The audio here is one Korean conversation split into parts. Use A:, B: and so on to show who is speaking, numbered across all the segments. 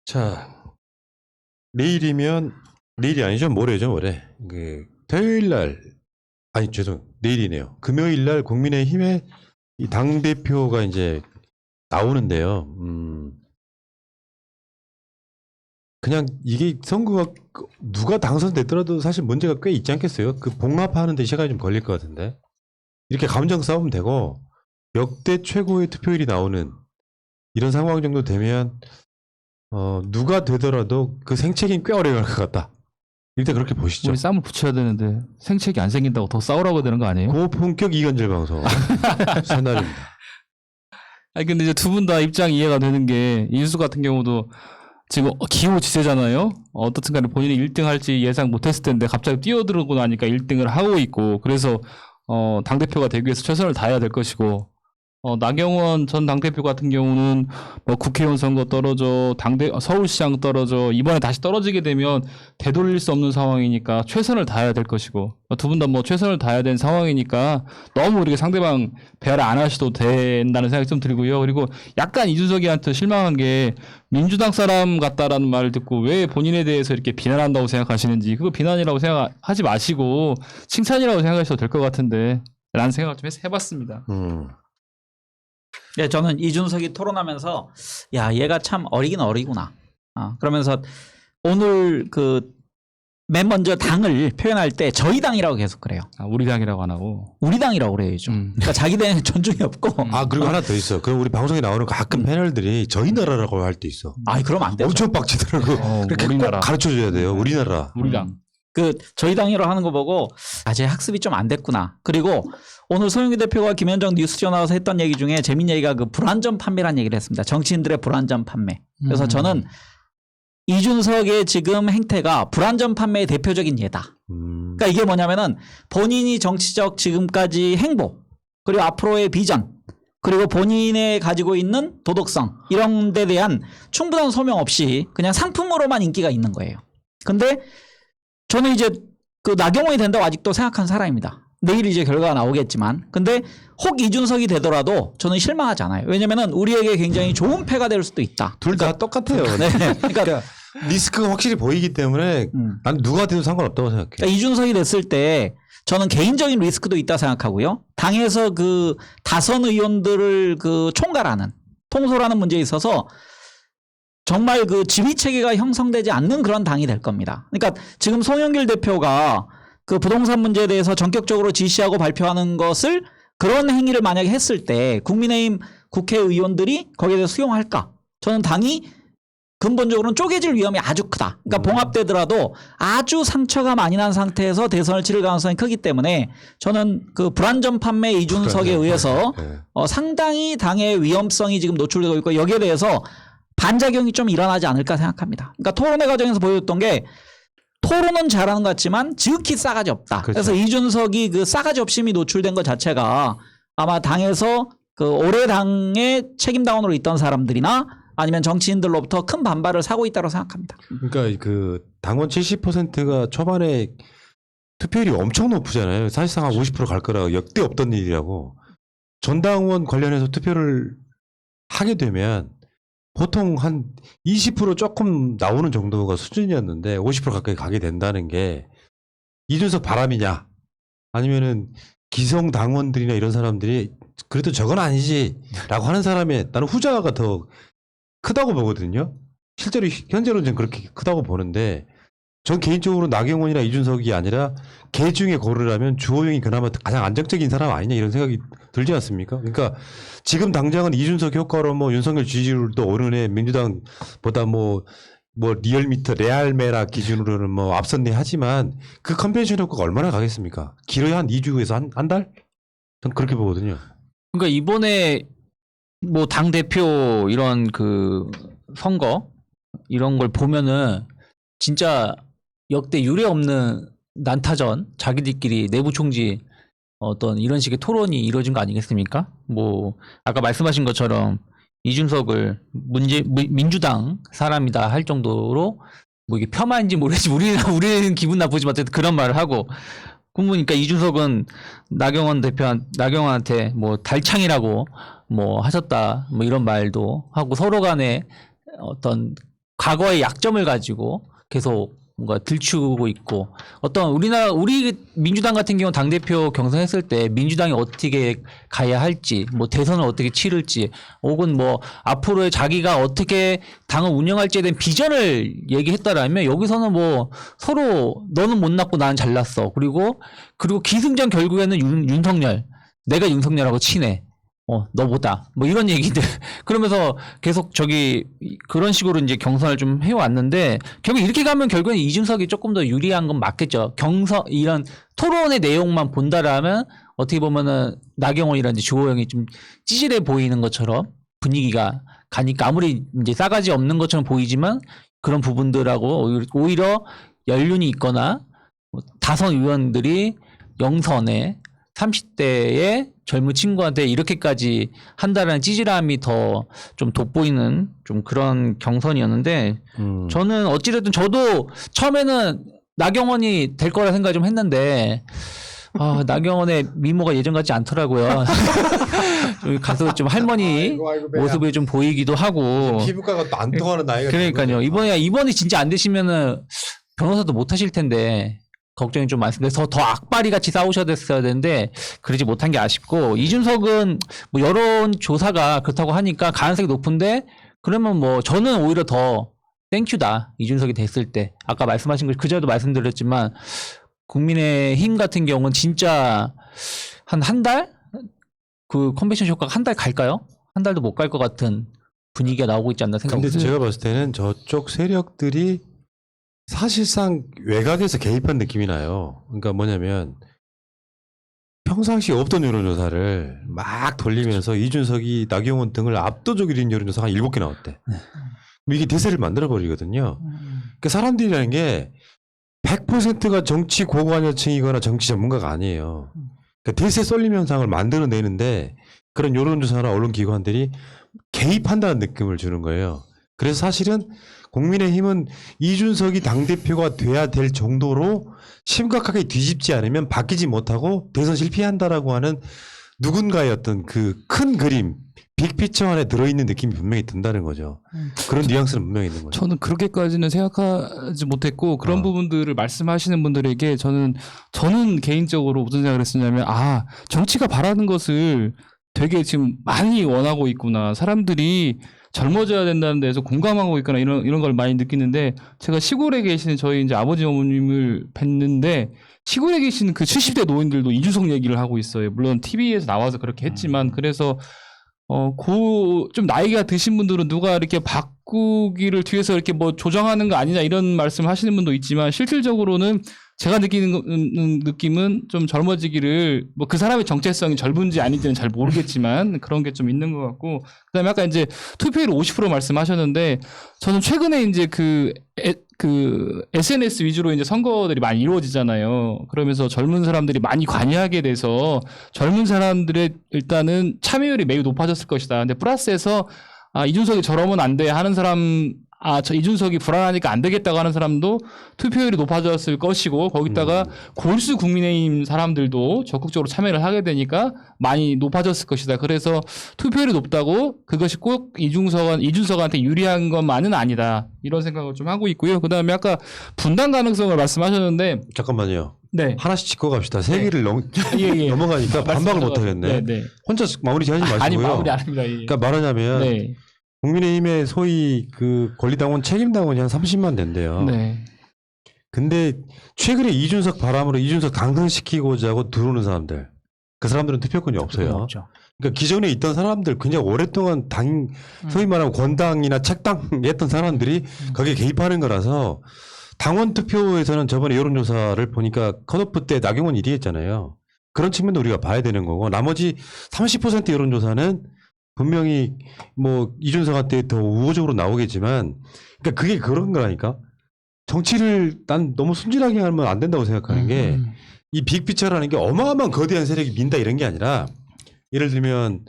A: 자, 내일이 아니죠? 모레죠, 모레. 토요일 날, 아니, 내일이네요. 금요일 날 국민의힘의 이 당대표가 이제 나오는데요. 그냥 이게 선거가 누가 당선됐더라도 사실 문제가 꽤 있지 않겠어요? 그 봉합하는 데 시간이 좀 걸릴 것 같은데. 이렇게 감정 싸우면 되고, 역대 최고의 투표율이 나오는 이런 상황 정도 되면, 누가 되더라도 그 생책임 꽤 오래 갈 것 같다. 일단 그렇게 보시죠.
B: 우리 쌈을 붙여야 되는데 생책이 안 생긴다고 더 싸우라고 되는 거 아니에요?
A: 고품격 이간질 방송 새날입니다.
B: 아니 근데 이제 두 분 다 입장이 이해가 되는 게 이준수 같은 경우도 지금 기호지세잖아요. 어떻든 간에 본인이 1등 할지 예상 못했을 텐데 갑자기 뛰어들고 나니까 1등을 하고 있고, 그래서 당대표가 되기 위해서 최선을 다해야 될 것이고, 나경원 전 당대표 같은 경우는 뭐 국회의원 선거 떨어져, 서울시장 떨어져, 이번에 다시 떨어지게 되면 되돌릴 수 없는 상황이니까 최선을 다해야 될 것이고, 두 분 다 뭐 최선을 다해야 되는 상황이니까 너무 우리가 상대방 배를 안 하셔도 된다는 생각이 좀 들고요. 그리고 약간 이준석이한테 실망한 게 민주당 사람 같다라는 말을 듣고 왜 본인에 대해서 이렇게 비난한다고 생각하시는지, 그거 비난이라고 생각하지 마시고 칭찬이라고 생각하셔도 될 것 같은데 라는 생각을 좀 해봤습니다.
C: 네, 저는 이준석이 토론하면서 야, 얘가 참 어리긴 어리구나. 그러면서 오늘 맨 먼저 당을 표현할 때 저희 당이라고 계속 그래요.
B: 우리 당이라고 안 하고
C: 우리 당이라고 그래요, 요즘. 그러니까 자기 당에 존중이 없고.
A: 그리고 하나 더 있어. 그럼 우리 방송에 나오는 가끔 패널들이 저희 나라라고 할 때 있어.
C: 그럼 안 되죠.
A: 엄청 빡치더라고. 그렇게
B: 우리나라.
A: 꼭 가르쳐줘야 돼요. 우리나라.
B: 우리 당.
C: 저희 당이라고 하는 거 보고 제 학습이 좀 안 됐구나. 그리고 오늘 송영기 대표가 김현정 뉴스쇼 나와서 했던 얘기 중에 재밌는 얘기가 불안전 판매라는 얘기를 했습니다. 정치인들의 불안전 판매. 그래서 저는 이준석의 지금 행태가 불안전 판매의 대표적인 예다. 그러니까 이게 뭐냐면은 본인이 정치적 지금까지 행보, 그리고 앞으로의 비전, 그리고 본인의 가지고 있는 도덕성, 이런 데 대한 충분한 소명 없이 그냥 상품으로만 인기가 있는 거예요. 근데 저는 이제 나경원이 된다고 아직도 생각하는 사람입니다. 내일 이제 결과가 나오겠지만. 근데 혹 이준석이 되더라도 저는 실망하지 않아요. 왜냐면은 우리에게 굉장히 좋은 패가 될 수도 있다.
A: 둘 다 똑같아요.
C: 네. 그러니까
A: 리스크가 확실히 보이기 때문에 난 누가 돼도 상관없다고 생각해.
C: 그러니까 이준석이 됐을 때 저는 개인적인 리스크도 있다 생각하고요. 당에서 다선 의원들을 총괄하는, 통솔하는 문제에 있어서 정말 지휘 체계가 형성되지 않는 그런 당이 될 겁니다. 그러니까 지금 송영길 대표가 부동산 문제에 대해서 전격적으로 지시하고 발표하는 것을, 그런 행위를 만약에 했을 때 국민의힘 국회의원들이 거기에 대해서 수용할까? 저는 당이 근본적으로는 쪼개질 위험이 아주 크다. 그러니까 봉합되더라도 아주 상처가 많이 난 상태에서 대선을 치를 가능성이 크기 때문에 저는 불안전 판매 이준석에 의해서 상당히 당의 위험성이 지금 노출되고 있고, 여기에 대해서 반작용이 좀 일어나지 않을까 생각합니다. 그러니까 토론회 과정에서 보여줬던 게, 토론은 잘하는 것 같지만 지극히 싸가지 없다.
A: 그렇죠.
C: 그래서 이준석이 싸가지 없음이 노출된 것 자체가 아마 당에서 올해 당의 책임당원으로 있던 사람들이나 아니면 정치인들로부터 큰 반발을 사고 있다고 생각합니다.
A: 그러니까 당원 70%가 초반에 투표율이 엄청 높잖아요. 사실상 한 50% 갈 거라 역대 없던 일이라고. 전당원 관련해서 투표를 하게 되면 보통 한 20% 조금 나오는 정도가 수준이었는데 50% 가까이 가게 된다는 게 이준석 바람이냐, 아니면은 기성 당원들이나 이런 사람들이 그래도 저건 아니지 라고 하는 사람의, 나는 후자가 더 크다고 보거든요. 실제로 현재로는 저는 그렇게 크다고 보는데, 전 개인적으로 나경원이나 이준석이 아니라 개 중에 고르라면 주호영이 그나마 가장 안정적인 사람 아니냐 이런 생각이 들지 않습니까? 그러니까 지금 당장은 이준석 효과로 윤석열 지지율도 오르네, 민주당보다 리얼미터 레알메라 기준으로는 앞섰네 하지만 그 컨벤션 효과가 얼마나 가겠습니까? 길어야 한 2주에서 한 달? 전 그렇게 보거든요.
D: 그러니까 이번에 당대표 이런 선거 이런 걸 보면은 진짜 역대 유례 없는 난타전, 자기들끼리 내부 총지 어떤 이런 식의 토론이 이루어진 거 아니겠습니까? 아까 말씀하신 것처럼 이준석을 민주당 사람이다 할 정도로 이게 폄하인지 모르겠지, 우리는 기분 나쁘지만 어쨌든 그런 말을 하고, 그러니까 이준석은 나경원한테 달창이라고 하셨다 이런 말도 하고, 서로 간에 어떤 과거의 약점을 가지고 계속 뭔가 들추고 있고 어떤 우리 민주당 같은 경우 당대표 경선했을 때 민주당이 어떻게 가야 할지 뭐 대선을 어떻게 치를지 혹은 뭐 앞으로의 자기가 어떻게 당을 운영할지에 대한 비전을 얘기했다라면 여기서는 뭐 서로 너는 못났고 나는 잘났어. 그리고 기승전 결국에는 윤석열 내가 윤석열하고 친해. 너보다. 뭐 이런 얘기들. 그러면서 계속 그런 식으로 이제 경선을 좀 해왔는데, 결국 이렇게 가면 결국엔 이준석이 조금 더 유리한 건 맞겠죠. 이런 토론의 내용만 본다라면, 어떻게 보면은 나경원이라든지 주호영이 좀 찌질해 보이는 것처럼 분위기가 가니까 아무리 이제 싸가지 없는 것처럼 보이지만 그런 부분들하고 오히려 연륜이 있거나 다선 의원들이 영선에 30대의 젊은 친구한테 이렇게까지 한다라는 찌질함이 더 좀 돋보이는 좀 그런 경선이었는데 저는 어찌됐든 저도 처음에는 나경원이 될 거라 생각 좀 했는데 나경원의 미모가 예전 같지 않더라고요. 가서 좀 할머니 모습이 좀 보이기도 하고
A: 피부과가 또 안 통하는 나이가
D: 그러니까요. 이번에 진짜 안 되시면은 변호사도 못 하실 텐데 걱정이 좀 많습니다. 더 악바리 같이 싸우셔야 됐어야 되는데 그러지 못한 게 아쉽고 이준석은 뭐 여론 조사가 그렇다고 하니까 가능성이 높은데 그러면 뭐 저는 오히려 더 땡큐다. 이준석이 됐을 때 아까 말씀하신 거 그전에도 말씀드렸지만 국민의힘 같은 경우는 진짜 한 달? 그 컨벤션 효과가 한 달 갈까요? 한 달도 못 갈 것 같은 분위기가 나오고 있지 않나
A: 근데
D: 생각합니다.
A: 제가 봤을 때는 저쪽 세력들이 사실상 외곽에서 개입한 느낌이 나요. 그러니까 뭐냐면 평상시 없던 여론조사를 막 돌리면서 이준석이 나경원 등을 압도적으로 이긴 여론조사가 한 7개 나왔대. 이게 대세를 만들어버리거든요. 그러니까 사람들이라는 게 100%가 정치 고관여층이거나 정치 전문가가 아니에요. 그러니까 대세 쏠림 현상을 만들어내는데 그런 여론조사나 언론기관들이 개입한다는 느낌을 주는 거예요. 그래서 사실은 국민의힘은 이준석이 당대표가 돼야 될 정도로 심각하게 뒤집지 않으면 바뀌지 못하고 대선 실패한다라고 하는 누군가의 어떤 그 큰 그림, 빅피처 안에 들어있는 느낌이 분명히 든다는 거죠. 그런 뉘앙스는 분명히 있는 거죠.
B: 저는 그렇게까지는 생각하지 못했고 그런 부분들을 말씀하시는 분들에게 저는 개인적으로 무슨 생각을 했었냐면 정치가 바라는 것을 되게 지금 많이 원하고 있구나. 사람들이 젊어져야 된다는 데서 공감하고 있거나 이런 걸 많이 느끼는데 제가 시골에 계시는 저희 이제 아버지 어머님을 뵀는데 시골에 계시는 그 70대 노인들도 이준석 얘기를 하고 있어요. 물론 TV에서 나와서 그렇게 했지만 그래서 좀 나이가 드신 분들은 누가 이렇게 바꾸기를 뒤에서 이렇게 뭐 조정하는 거 아니냐 이런 말씀을 하시는 분도 있지만 실질적으로는 제가 느끼는 느낌은 좀 젊어지기를 뭐 그 사람의 정체성이 젊은지 아닌지는 잘 모르겠지만 그런 게 좀 있는 것 같고 그다음에 아까 이제 투표율 50% 말씀하셨는데 저는 최근에 이제 그 SNS 위주로 이제 선거들이 많이 이루어지잖아요. 그러면서 젊은 사람들이 많이 관여하게 돼서 젊은 사람들의 일단은 참여율이 매우 높아졌을 것이다. 근데 플러스해서 이준석이 저러면 안 돼 하는 사람 저 이준석이 불안하니까 안 되겠다고 하는 사람도 투표율이 높아졌을 것이고 거기다가 골수 국민의힘 사람들도 적극적으로 참여를 하게 되니까 많이 높아졌을 것이다. 그래서 투표율이 높다고 그것이 꼭 이준석한테 유리한 것만은 아니다. 이런 생각을 좀 하고 있고요. 그다음에 아까 분당 가능성을 말씀하셨는데
A: 잠깐만요.
B: 네.
A: 하나씩 짚고 갑시다. 세 개를
B: 예.
A: 넘어가니까 반박을 못 하겠네.
B: 네.
A: 혼자 마무리 하지 마시고요.
B: 아니 마무리 안 합니다. 예.
A: 그러니까 말하자면
B: 네.
A: 국민의힘의 소위 그 권리당원 책임당원이 한 30만 된대요.
B: 네.
A: 근데 최근에 이준석 바람으로 이준석 당선시키고자 하고 들어오는 사람들 그 사람들은 투표권이 없어요.
D: 없죠.
A: 그러니까 기존에 있던 사람들 굉장히 오랫동안 소위 말하면 권당이나 책당 했던 사람들이 거기에 개입하는 거라서 당원 투표에서는 저번에 여론조사를 보니까 컷오프 때 나경원 1위 했잖아요. 그런 측면도 우리가 봐야 되는 거고 나머지 30% 여론조사는 분명히 뭐 이준석한테 더 우호적으로 나오겠지만 그러니까 그게 그런 거라니까 정치를 난 너무 순진하게 하면 안 된다고 생각하는 게 이 빅피처라는 게 어마어마한 거대한 세력이 민다 이런 게 아니라 예를 들면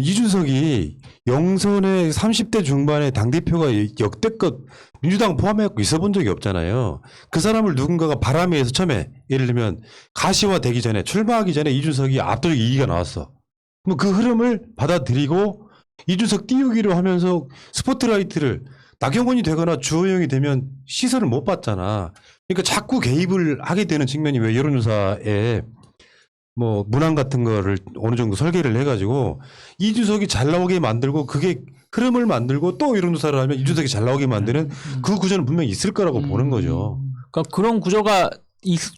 A: 이준석이 영선의 30대 중반의 당대표가 역대껏 민주당 포함해갖고 있어 본 적이 없잖아요. 그 사람을 누군가가 바람에서 처음에 예를 들면 가시화되기 전에 출마하기 전에 이준석이 압도적 2위가 나왔어. 그럼 그 흐름을 받아들이고 이준석 띄우기로 하면서 스포트라이트를 나경원이 되거나 주호영이 되면 시선을 못 받잖아. 그러니까 자꾸 개입을 하게 되는 측면이 왜 여론조사에 뭐 문항 같은 거를 어느 정도 설계를 해가지고 이준석이 잘 나오게 만들고 그게 흐름을 만들고 또 여론조사를 하면 이준석이 잘 나오게 만드는 그 구조는 분명히 있을 거라고 보는 거죠.
D: 그러니까 그런 구조가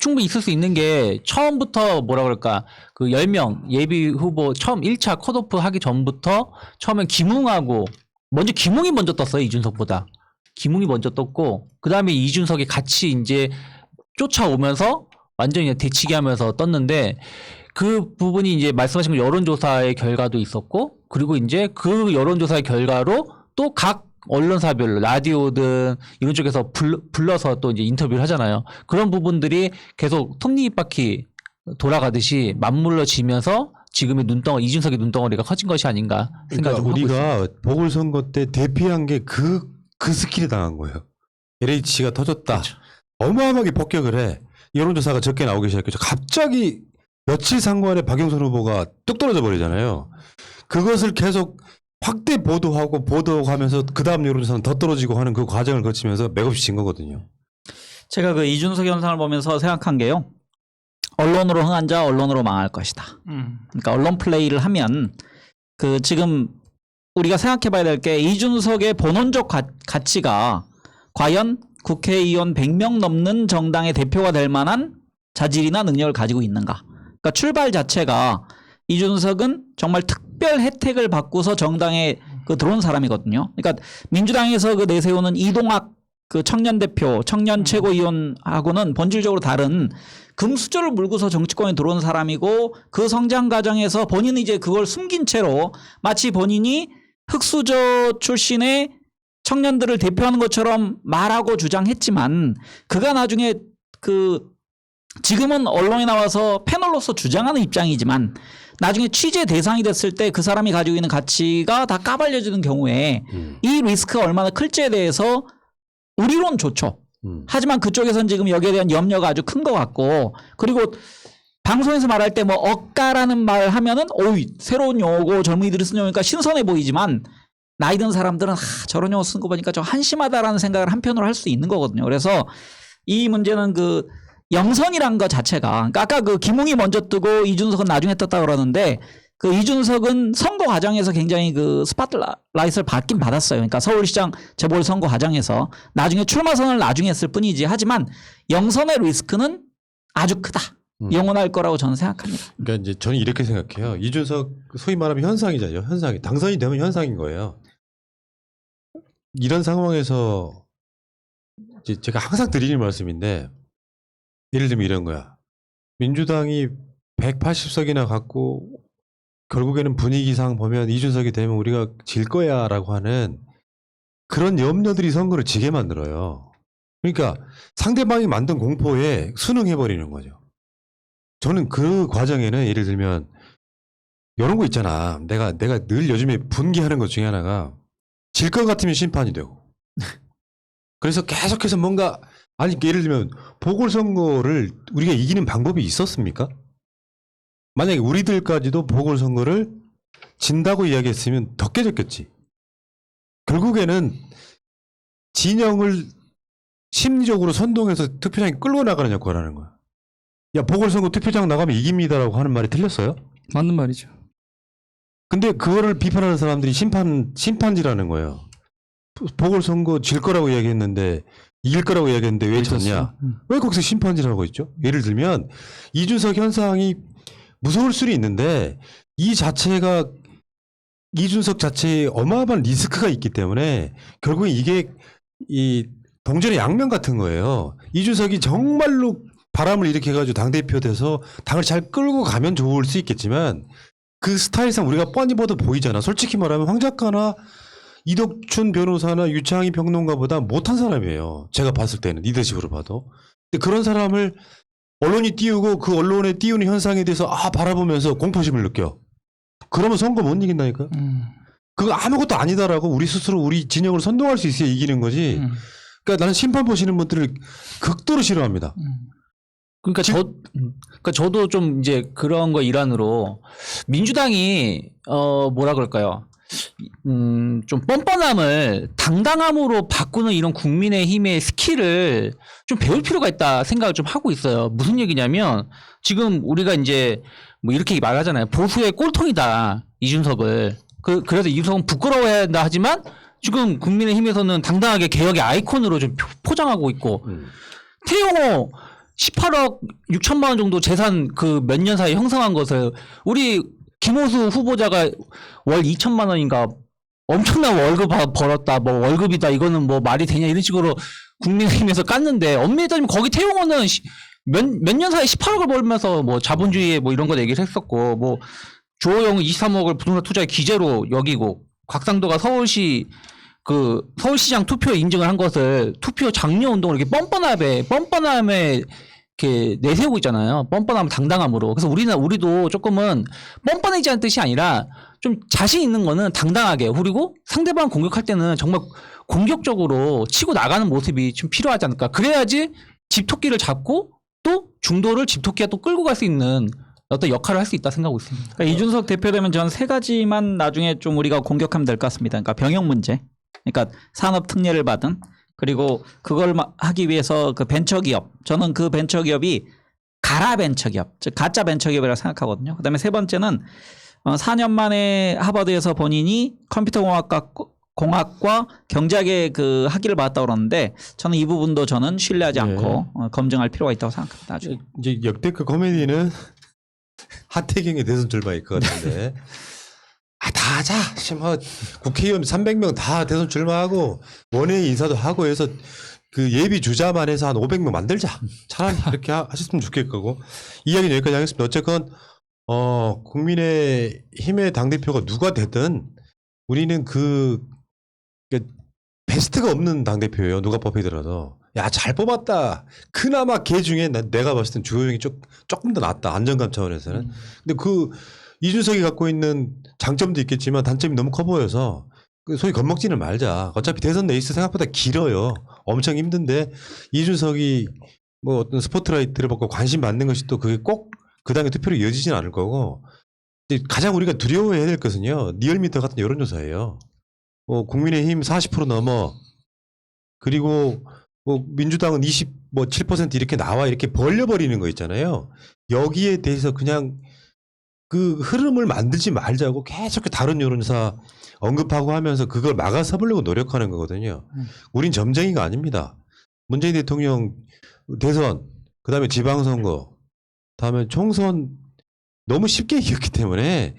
D: 충분히 있을 수 있는 게 처음부터 뭐라 그럴까 그 10명 예비 후보 처음 1차 컷오프 하기 전부터 처음엔 김웅이 먼저 떴어요. 이준석보다. 김웅이 먼저 떴고 그다음에 이준석이 같이 이제 쫓아오면서 완전히 그냥 대치기 하면서 떴는데 그 부분이 이제 말씀하신 여론조사의 결과도 있었고 그리고 이제 그 여론조사의 결과로 또 각 언론사별로 라디오든 이런 쪽에서 불러서 또 이제 인터뷰를 하잖아요. 그런 부분들이 계속 톱니바퀴 돌아가듯이 맞물러지면서 지금의 이준석의 눈덩어리가 커진 것이 아닌가 생각을 좀 하고 있습니다.
A: 우리가 보궐선거 때 대피한 게 그 스킬에 당한 거예요. LH가 터졌다.
D: 그렇죠.
A: 어마어마하게 폭격을 해. 여론조사가 적게 나오기 시작했죠. 갑자기 며칠 상관에 박영선 후보가 뚝 떨어져 버리잖아요. 그것을 계속 확대 보도하면서 그 다음 여론조사는 더 떨어지고 하는 그 과정을 거치면서 맥없이 진 거거든요.
C: 제가 그 이준석 현상을 보면서 생각한 게요. 언론으로 흥한 자 언론으로 망할 것이다. 그러니까 언론 플레이를 하면 그 지금 우리가 생각해 봐야 될 게 이준석의 본원적 가치가 과연 국회의원 100명 넘는 정당의 대표가 될 만한 자질이나 능력을 가지고 있는가. 그러니까 출발 자체가 이준석은 정말 특별 혜택을 받고서 정당에 들어온 사람이거든요. 그러니까 민주당에서 그 내세우는 이동학 그 청년 대표, 청년 최고위원하고는 본질적으로 다른 금수저를 물고서 정치권에 들어온 사람이고 그 성장 과정에서 본인은 이제 그걸 숨긴 채로 마치 본인이 흑수저 출신의 청년들을 대표하는 것처럼 말하고 주장했지만 그가 나중에 지금은 언론에 나와서 패널로서 주장하는 입장이지만 나중에 취재 대상이 됐을 때 그 사람이 가지고 있는 가치가 다 까발려지는 경우에 이 리스크가 얼마나 클지에 대해서 우리론 좋죠. 하지만 그쪽에서는 지금 여기에 대한 염려가 아주 큰 것 같고 그리고 방송에서 말할 때 뭐 억가라는 말 하면은 오이 새로운 용어고 젊은이들이 쓰는 용어니까 신선해 보이지만 나이 든 사람들은 저런 용어 쓴 거 보니까 좀 한심하다라는 생각을 한편으로 할 수 있는 거거든요. 그래서 이 문제는 그 영선이란 것 자체가 그러니까 아까 그 김웅이 먼저 뜨고 이준석은 나중에 떴다 그러는데 그 이준석은 선거 과정에서 굉장히 그 스팟라이트를 받긴 받았어요. 그러니까 서울시장 재보궐선거 과정에서 나중에 출마 선언을 나중에 했을 뿐이지 하지만 영선의 리스크는 아주 크다. 영원할 거라고 저는 생각합니다.
A: 그러니까 이제 저는 이렇게 생각해요. 이준석 소위 말하면 현상이잖아요. 현상이 당선이 되면 현상인 거예요. 이런 상황에서 이제 제가 항상 드리는 말씀인데 예를 들면 이런 거야. 민주당이 180석이나 갖고 결국에는 분위기상 보면 이준석이 되면 우리가 질 거야 라고 하는 그런 염려들이 선거를 지게 만들어요. 그러니까 상대방이 만든 공포에 순응해버리는 거죠. 저는 그 과정에는 예를 들면 이런 거 있잖아. 내가 늘 요즘에 분개하는 것 중에 하나가 질 것 같으면 심판이 되고 그래서 계속해서 뭔가 아니 예를 들면 보궐선거를 우리가 이기는 방법이 있었습니까? 만약에 우리들까지도 보궐선거를 진다고 이야기했으면 더 깨졌겠지. 결국에는 진영을 심리적으로 선동해서 투표장에 끌고 나가는 역할을 하는 거야. 야 보궐선거 투표장 나가면 이깁니다라고 하는 말이 틀렸어요?
B: 맞는 말이죠.
A: 근데 그거를 비판하는 사람들이 심판지라는 거예요. 보궐선거 질 거라고 이야기했는데 이길 거라고 이야기했는데 왜 졌냐? 왜 거기서 심판지라고 있죠? 예를 들면 이준석 현상이 무서울 수는 있는데 이 자체가 이준석 자체에 어마어마한 리스크가 있기 때문에 결국엔 이게 이 동전의 양면 같은 거예요. 이준석이 정말로 바람을 일으켜가지고 당대표 돼서 당을 잘 끌고 가면 좋을 수 있겠지만 그 스타일상 우리가 뻔히 봐도 보이잖아. 솔직히 말하면 황 작가나 이덕춘 변호사나 유창희 평론가보다 못한 사람이에요. 제가 봤을 때는 리더십으로 봐도. 근데 그런 사람을 언론이 띄우고 그 언론에 띄우는 현상에 대해서 바라보면서 공포심을 느껴. 그러면 선거 못 이긴다니까요. 그거 아무것도 아니다라고 우리 스스로 우리 진영을 선동할 수 있어야 이기는 거지. 그러니까 나는 심판 보시는 분들을 극도로 싫어합니다.
D: 그러니까 저도 좀 이제 그런 거 일환으로 민주당이 뭐라 그럴까요? 좀 뻔뻔함을 당당함으로 바꾸는 이런 국민의힘의 스킬을 좀 배울 필요가 있다 생각을 좀 하고 있어요. 무슨 얘기냐면 지금 우리가 이제 뭐 이렇게 말하잖아요. 보수의 꼴통이다 이준석을. 그래서 이준석은 부끄러워해야 한다 하지만 지금 국민의힘에서는 당당하게 개혁의 아이콘으로 좀 포장하고 있고 태용호 18억 6천만 원 정도 재산 그 몇 년 사이에 형성한 것을 우리 김호수 후보자가 월 2천만 원인가 엄청난 월급 벌었다 뭐 월급이다 이거는 뭐 말이 되냐 이런 식으로 국민의힘에서 깠는데 엄밀히 따지면 거기 태용호는 몇 년 사이에 18억을 벌면서 뭐 자본주의에 뭐 이런 거 얘기를 했었고 뭐 조호영은 23억을 부동산 투자의 기재로 여기고 곽상도가 서울시장 투표 인증을 한 것을 투표 장려 운동을 이렇게 뻔뻔함에 이렇게 내세우고 있잖아요. 뻔뻔함 당당함으로. 그래서 우리도 조금은 뻔뻔하지 않은 뜻이 아니라 좀 자신 있는 거는 당당하게 그리고 상대방 공격할 때는 정말 공격적으로 치고 나가는 모습이 좀 필요하지 않을까. 그래야지 집토끼를 잡고 또 중도를 집토끼가 또 끌고 갈 수 있는 어떤 역할을 할 수 있다 생각하고 있습니다.
C: 그러니까 이준석 대표되면 전 세 가지만 나중에 좀 우리가 공격하면 될 것 같습니다. 그러니까 병역 문제, 그러니까 산업 특례를 받은 그리고 그걸 하기 위해서 그 벤처기업, 저는 그 벤처기업이 가라 벤처기업, 즉 가짜 벤처기업이라고 생각하거든요. 그다음에 세 번째는 4년 만에 하버드에서 본인이 컴퓨터공학과 경제학의 그 학위를 받았다고 그러는데 저는 이 부분도 저는 신뢰하지 않고 검증할 필요가 있다고 생각합니다. 나중에.
A: 이제 역대급 코미디는 하태경의 대선 출마일 것 같은데. 다 하자. 뭐 국회의원 300명 다 대선 출마하고 원외 인사도 하고 해서 그 예비 주자만 해서 한 500명 만들자. 차라리 이렇게 하셨으면 좋겠고. 이야기는 여기까지 하겠습니다. 어쨌건 국민의힘의 당대표가 누가 되든 우리는 그 베스트가 없는 당대표예요. 누가 뽑히더라도. 야, 잘 뽑았다. 그나마 걔 중에 내가 봤을 땐 주호영이 조금 더 낫다. 안정감 차원에서는. 근데 이준석이 갖고 있는 장점도 있겠지만 단점이 너무 커 보여서 소위 겁먹지는 말자. 어차피 대선 레이스 생각보다 길어요. 엄청 힘든데 이준석이 뭐 어떤 스포트라이트를 받고 관심 받는 것이 또 그게 꼭 그 당의 투표로 이어지진 않을 거고 가장 우리가 두려워해야 될 것은요. 리얼미터 같은 여론조사예요. 국민의힘 40% 넘어 그리고 민주당은 27% 이렇게 나와 이렇게 벌려버리는 거 있잖아요. 여기에 대해서 그냥 그 흐름을 만들지 말자고 계속 다른 여론조사 언급하고 하면서 그걸 막아서보려고 노력하는 거거든요. 우린 점쟁이가 아닙니다. 문재인 대통령 대선, 그 다음에 지방선거, 다음에 총선 너무 쉽게 이겼기 때문에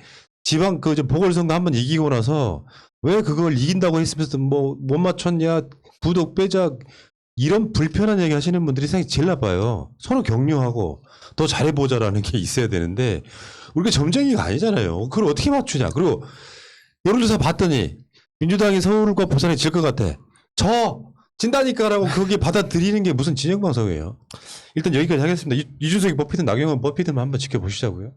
A: 보궐선거 한번 이기고 나서 왜 그걸 이긴다고 했으면서 못 맞췄냐, 부독 빼자 이런 불편한 얘기 하시는 분들이 세상에 제일 나빠요. 서로 격려하고 더 잘해보자라는 게 있어야 되는데 우리가 점쟁이가 아니잖아요. 그걸 어떻게 맞추냐. 그리고 여론조사 봤더니 민주당이 서울과 부산에 질 것 같아. 진다니까라고 거기에 받아들이는 게 무슨 진영방송이에요. 일단 여기까지 하겠습니다. 이준석이 뽑히든 나경원 뽑히든 한번 지켜보시자고요.